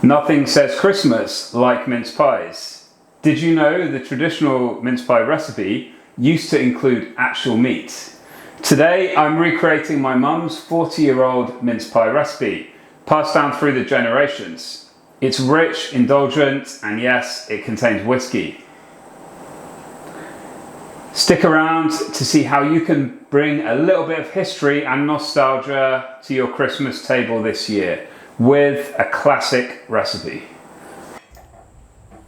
Nothing says Christmas like mince pies. Did you know the traditional mince pie recipe used to include actual meat? Today I'm recreating my mum's 40-year-old mince pie recipe, passed down through the generations. It's rich, indulgent, and yes, it contains whiskey. Stick around to see how you can bring a little bit of history and nostalgia to your Christmas table this year with a classic recipe.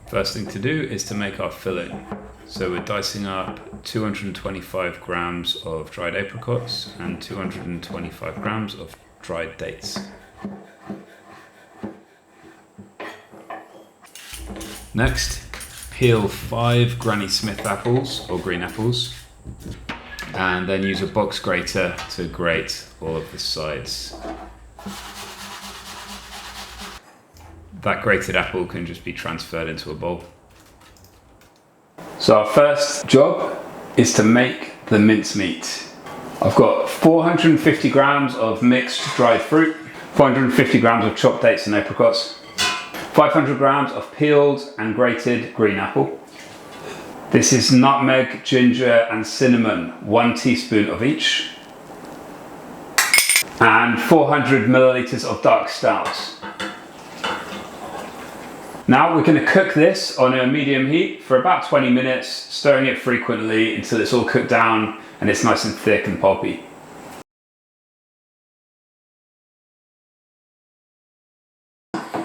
First thing to do is to make our filling. So we're dicing up 225 grams of dried apricots and 225 grams of dried dates. Next, peel 5 Granny Smith apples or green apples, and then use a box grater to grate all of the sides. That grated apple can just be transferred into a bowl. So our first job is to make the mincemeat. I've got 450 grams of mixed dried fruit, 450 grams of chopped dates and apricots, 500 grams of peeled and grated green apple. This is nutmeg, ginger and cinnamon, 1 teaspoon of each, and 400 milliliters of dark stout. Now we're going to cook this on a medium heat for about 20 minutes, stirring it frequently until it's all cooked down and it's nice and thick and pulpy.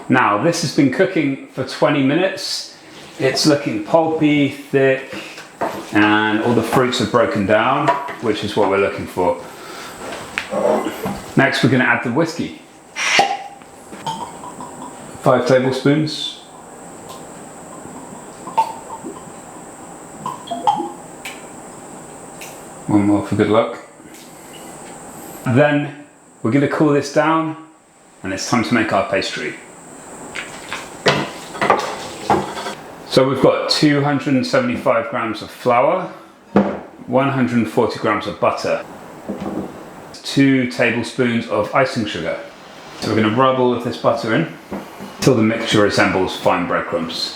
Now this has been cooking for 20 minutes. It's looking pulpy, thick, and all the fruits are broken down, which is what we're looking for. Next we're going to add the whiskey. 5 tablespoons. One more for good luck. Then we're going to cool this down and it's time to make our pastry. So we've got 275 grams of flour, 140 grams of butter, 2 tablespoons of icing sugar. So we're going to rub all of this butter in until the mixture resembles fine breadcrumbs.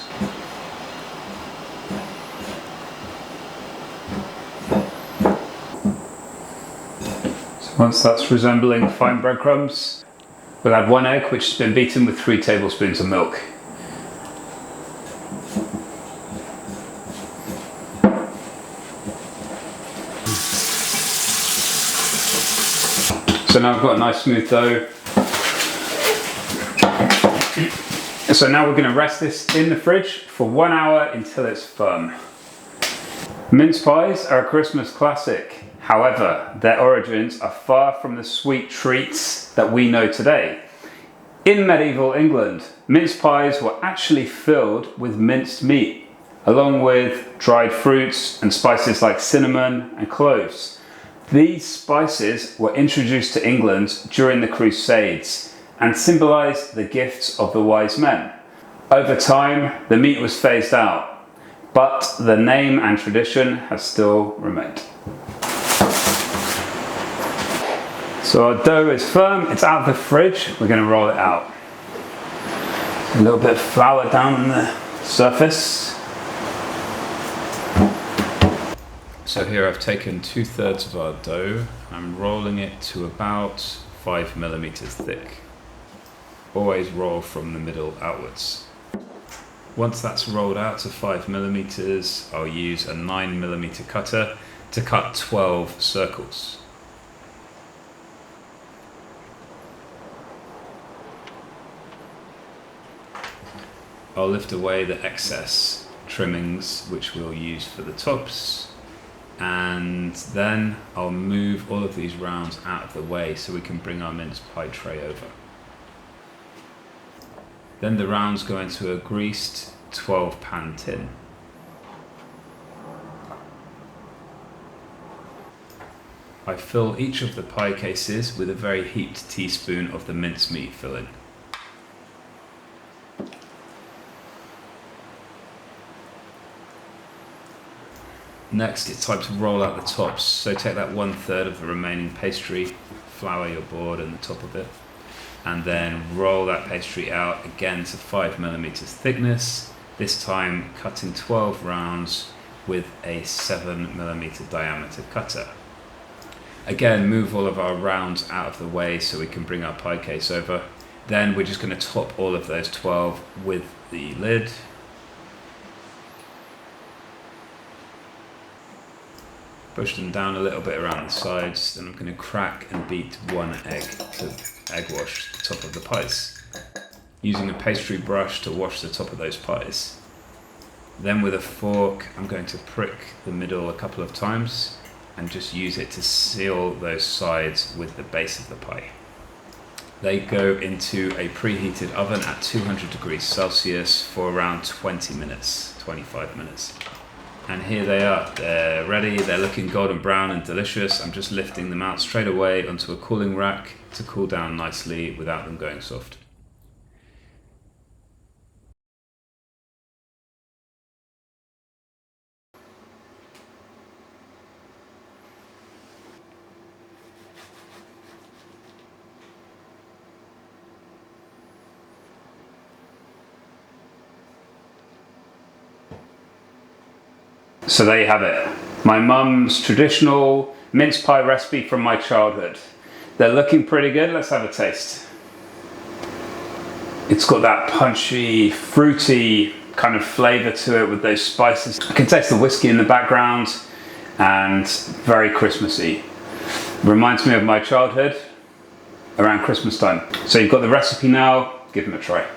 Once that's resembling fine breadcrumbs, we'll add 1 egg which has been beaten with 3 tablespoons of milk. So now I've got a nice smooth dough. So now we're going to rest this in the fridge for 1 hour until it's firm. Mince pies are a Christmas classic. However, their origins are far from the sweet treats that we know today. In medieval England, mince pies were actually filled with minced meat, along with dried fruits and spices like cinnamon and cloves. These spices were introduced to England during the Crusades and symbolized the gifts of the wise men. Over time, the meat was phased out, but the name and tradition has still remained. So our dough is firm, it's out of the fridge, we're going to roll it out. A little bit of flour down on the surface. So here I've taken 2/3 of our dough, I'm rolling it to about 5 millimeters thick. Always roll from the middle outwards. Once that's rolled out to 5 millimeters, I'll use a 9 millimeter cutter to cut 12 circles. I'll lift away the excess trimmings which we'll use for the tops, and then I'll move all of these rounds out of the way so we can bring our mince pie tray over. Then the rounds go into a greased 12-pan tin. I fill each of the pie cases with a very heaped teaspoon of the mincemeat filling. Next, it's time to roll out the tops. So take that 1/3 of the remaining pastry, flour your board and the top of it, and then roll that pastry out again to 5 millimeters thickness, this time cutting 12 rounds with a 7 millimeter diameter cutter. Again, move all of our rounds out of the way so we can bring our pie case over. Then we're just going to top all of those 12 with the lid. Push them down a little bit around the sides. Then I'm going to crack and beat 1 egg to egg wash the top of the pies. Using a pastry brush to wash the top of those pies. Then with a fork, I'm going to prick the middle a couple of times and just use it to seal those sides with the base of the pie. They go into a preheated oven at 200 degrees Celsius for around 20 minutes, 25 minutes. And here they are, they're ready, they're looking golden brown and delicious. I'm just lifting them out straight away onto a cooling rack to cool down nicely without them going soft. So there you have it. My mum's traditional mince pie recipe from my childhood. They're looking pretty good. Let's have a taste. It's got that punchy, fruity kind of flavor to it with those spices. I can taste the whiskey in the background and very Christmassy. Reminds me of my childhood around Christmas time. So you've got the recipe now, give them a try.